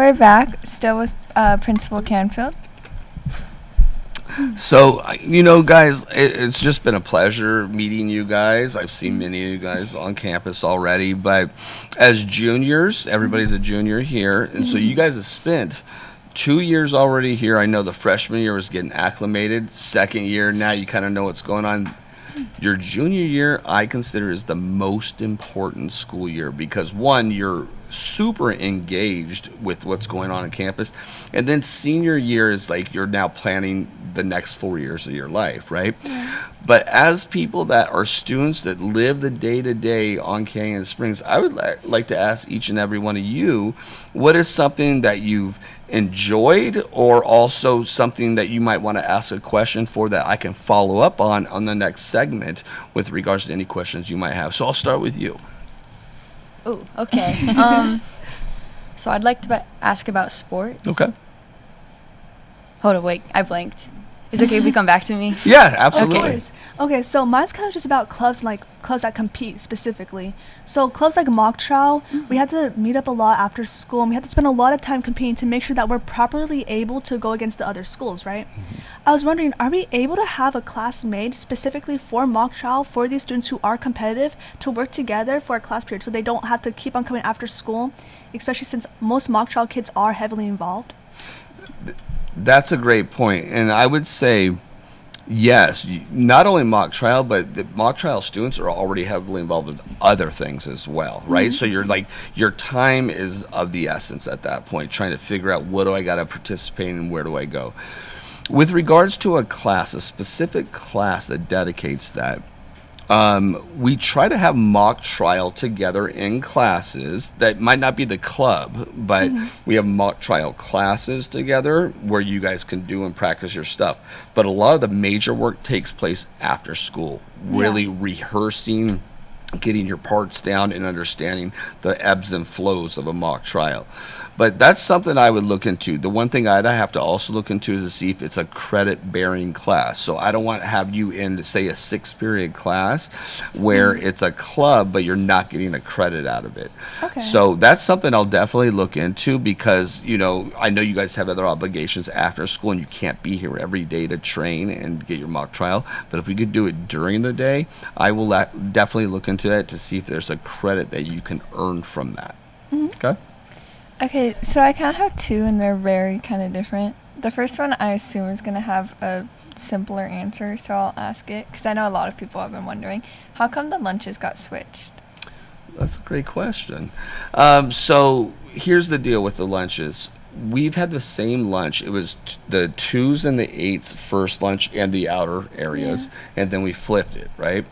we're back, still with Principal Canfield. So, guys, it's just been a pleasure meeting you guys. I've seen many of you guys on campus already, but as juniors, everybody's a junior here, and so you guys have spent 2 years already here. I know the freshman year was getting acclimated. Second year, now you kind of know what's going on. Your junior year, I consider, is the most important school year because, one, you're super engaged with what's going on campus, and then senior year is like you're now planning the next 4 years of your life, right? Yeah. But as people that are students that live the day-to-day on Canyon Springs, I would like to ask each and every one of you, what is something that you've enjoyed, or also something that you might want to ask a question for that I can follow up on the next segment with regards to any questions you might have. So I'll start with you. Oh, okay. So I'd like to ask about sports. Okay. Hold on, wait, I blanked. Is it okay if we come back to me? Yeah, absolutely. Okay, so mine's kind of just about clubs that compete specifically. So clubs like mock trial, we had to meet up a lot after school, and we had to spend a lot of time competing to make sure that we're properly able to go against the other schools, right? I was wondering, are we able to have a class made specifically for mock trial for these students who are competitive to work together for a class period so they don't have to keep on coming after school, especially since most mock trial kids are heavily involved? That's a great point, and I would say yes, not only mock trial, but the mock trial students are already heavily involved with other things as well, right? So your time is of the essence at that point, trying to figure out what do I got to participate in and where do I go. With regards to a class, a specific class that dedicates that, we try to have mock trial together in classes that might not be the club, but we have mock trial classes together where you guys can do and practice your stuff. But a lot of the major work takes place after school, really rehearsing, getting your parts down and understanding the ebbs and flows of a mock trial. But that's something I would look into. The one thing I'd have to also look into is to see if it's a credit-bearing class. So I don't want to have you in, say, a 6-period class where it's a club, but you're not getting a credit out of it. Okay. So that's something I'll definitely look into because, I know you guys have other obligations after school and you can't be here every day to train and get your mock trial. But if we could do it during the day, I will definitely look into it to see if there's a credit that you can earn from that. Okay? Okay, so I kind of have two, and they're very kind of different. The first one I assume is going to have a simpler answer, so I'll ask it, because I know a lot of people have been wondering, how come the lunches got switched? That's a great question. So here's the deal with the lunches. We've had the same lunch. It was the 2s and the 8s first lunch and the outer areas, and then we flipped it, right?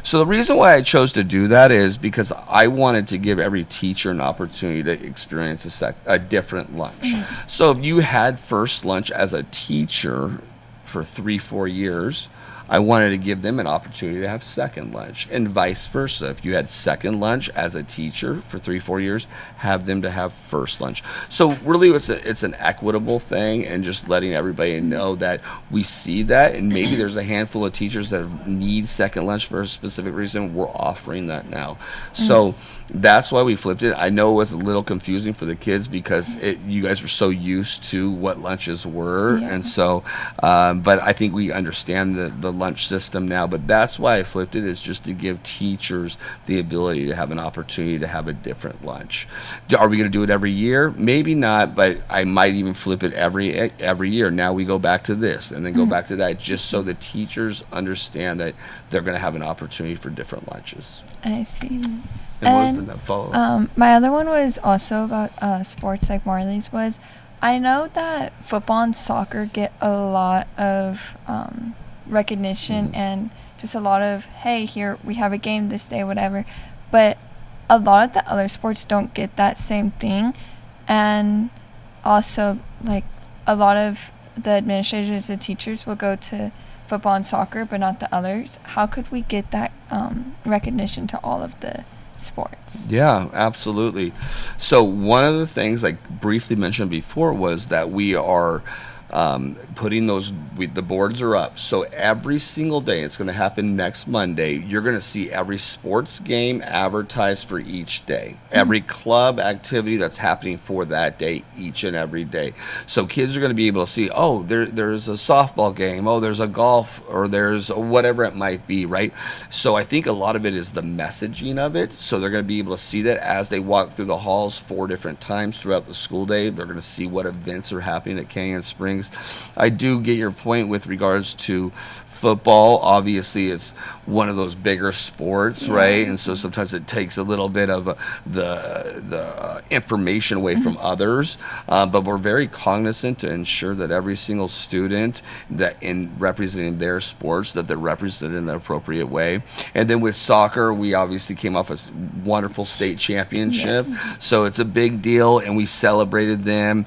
So the reason why I chose to do that is because I wanted to give every teacher an opportunity to experience a different lunch. So if you had first lunch as a teacher for 3-4 years, I wanted to give them an opportunity to have second lunch, and vice versa. If you had second lunch as a teacher for 3-4 years, have them to have first lunch. So really it's an equitable thing, and just letting everybody know that we see that, and maybe there's a handful of teachers that need second lunch for a specific reason. We're offering that now. So that's why we flipped it. I know it was a little confusing for the kids because you guys were so used to what lunches were, and so but I think we understand the lunch system now. But that's why I flipped it, is just to give teachers the ability to have an opportunity to have a different lunch. Are we going to do it every year? Maybe not, but I might even flip it every year. Now we go back to this and then go back to that, just so the teachers understand that they're going to have an opportunity for different lunches. I see. And what was the follow-up? My other one was also about sports, like Marley's was. I know that football and soccer get a lot of recognition and just a lot of, hey, here, we have a game this day, whatever. But a lot of the other sports don't get that same thing. And also, like, a lot of the administrators and teachers will go to football and soccer, but not the others. How could we get that recognition to all of the sports? Yeah, absolutely. So one of the things I briefly mentioned before was that we are putting the boards are up. So every single day, it's going to happen next Monday, you're going to see every sports game advertised for each day, every club activity that's happening for that day, each and every day. So kids are going to be able to see, oh, there's a softball game, oh, there's a golf, or there's whatever it might be, right? So I think a lot of it is the messaging of it. So they're going to be able to see that as they walk through the halls 4 different times throughout the school day. They're going to see what events are happening at Canyon Springs. I do get your point with regards to football. Obviously, it's one of those bigger sports, right? And so sometimes it takes a little bit of the information away from others. But we're very cognizant to ensure that every single student that in representing their sports, that they're represented in the appropriate way. And then with soccer, we obviously came off a wonderful state championship. So it's a big deal, and we celebrated them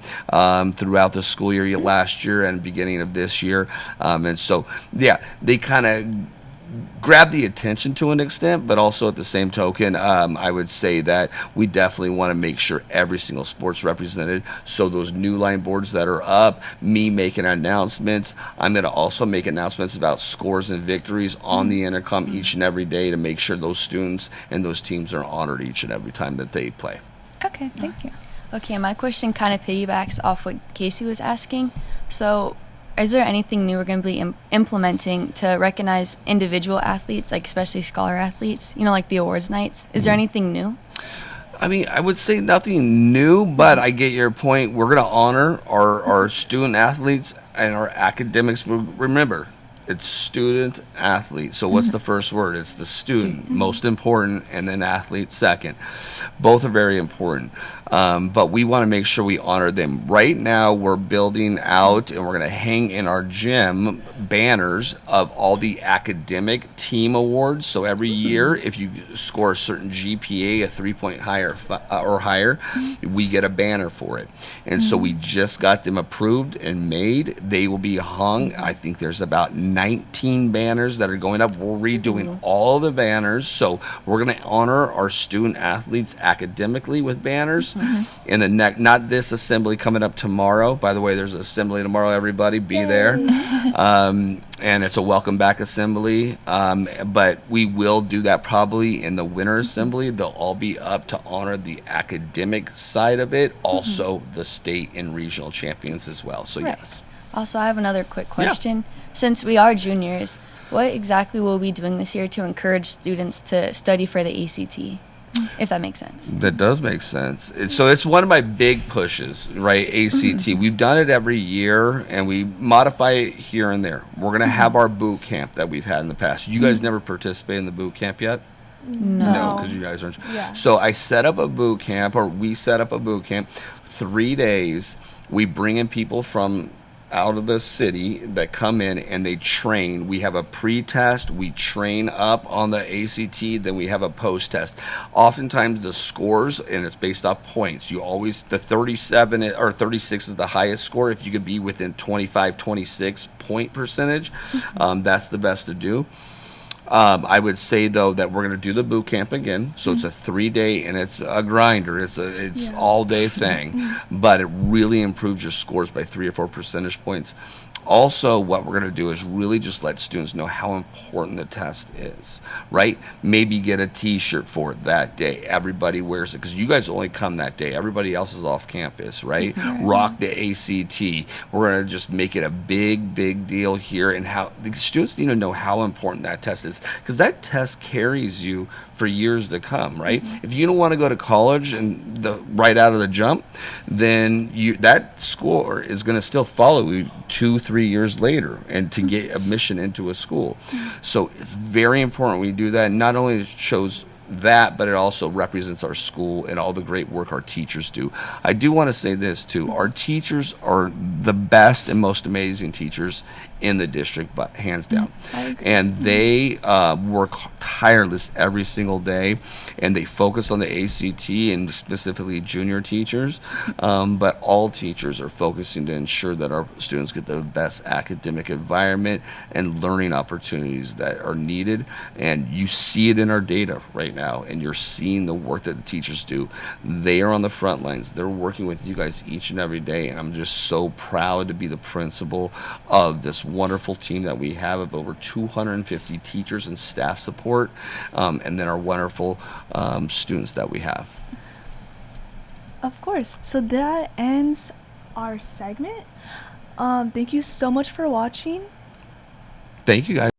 throughout the school year last year and beginning of this year. And so, yeah, they kind of grab the attention to an extent, but also at the same token, I would say that we definitely want to make sure every single sport's represented. So those new line boards that are up, me making announcements, I'm going to also make announcements about scores and victories on the intercom each and every day to make sure those students and those teams are honored each and every time that they play. Okay, thank you. Okay, my question kind of piggybacks off what Casey was asking. So, is there anything new we're going to be implementing to recognize individual athletes, like especially scholar athletes, like the awards nights? Is there anything new? I mean, I would say nothing new, but I get your point. We're going to honor our student athletes and our academics. Remember, it's student athlete. So what's the first word? It's the student, most important, and then athlete second. Both are very important. But we want to make sure we honor them. Right now, we're building out, and we're going to hang in our gym banners of all the academic team awards. So every year, if you score a certain GPA, a 3-point higher or higher, we get a banner for it. And so we just got them approved and made. They will be hung. I think there's about 19 banners that are going up. We're redoing all the banners. So we're going to honor our student athletes academically with banners. And the not this assembly coming up tomorrow. By the way, there's an assembly tomorrow, everybody. Be there. And it's a welcome back assembly. But we will do that probably in the winter assembly. They'll all be up to honor the academic side of it. Also, the state and regional champions as well. So, yes. Also, I have another quick question. Since we are juniors, what exactly will we be doing this year to encourage students to study for the ACT? If that makes sense. That does make sense. So it's one of my big pushes, right? ACT. We've done it every year, and we modify it here and there. We're going to have our boot camp that we've had in the past. You guys never participated in the boot camp yet? No, because you guys aren't. Yeah. So I set up a boot camp, or we set up a boot camp, 3 days. We bring in people from out of the city that come in and they train. We have a pre-test, we train up on the ACT, then we have a post-test. Oftentimes the scores, and it's based off points, the 37 or 36 is the highest score. If you could be within 25, 26 point percentage, that's the best to do. I would say though that we're going to do the boot camp again, so it's a 3-day and it's a grinder. It's all day thing, but it really improves your scores by 3 or 4 percentage points. Also, what we're going to do is really just let students know how important the test is, right? Maybe get a T-shirt for it that day. Everybody wears it because you guys only come that day. Everybody else is off campus, right? Rock the ACT. We're going to just make it a big, big deal here, and how the students need to know how important that test is, because that test carries you for years to come, right? If you don't want to go to college and right out of the jump, then that score is going to still follow you 2-3 years later, and to get admission into a school. So it's very important we do that. Not only it shows that, but it also represents our school and all the great work our teachers do. I do want to say this too. Our teachers are the best and most amazing teachers in the district, but hands down. I agree. And they work tireless every single day, and they focus on the ACT and specifically junior teachers, but all teachers are focusing to ensure that our students get the best academic environment and learning opportunities that are needed. And you see it in our data right now, and you're seeing the work that the teachers do. They are on the front lines. They're working with you guys each and every day, and I'm just so proud to be the principal of this wonderful team that we have of over 250 teachers and staff support, and then our wonderful students that we have. Of course. So that ends our segment. Thank you so much for watching. Thank you, guys.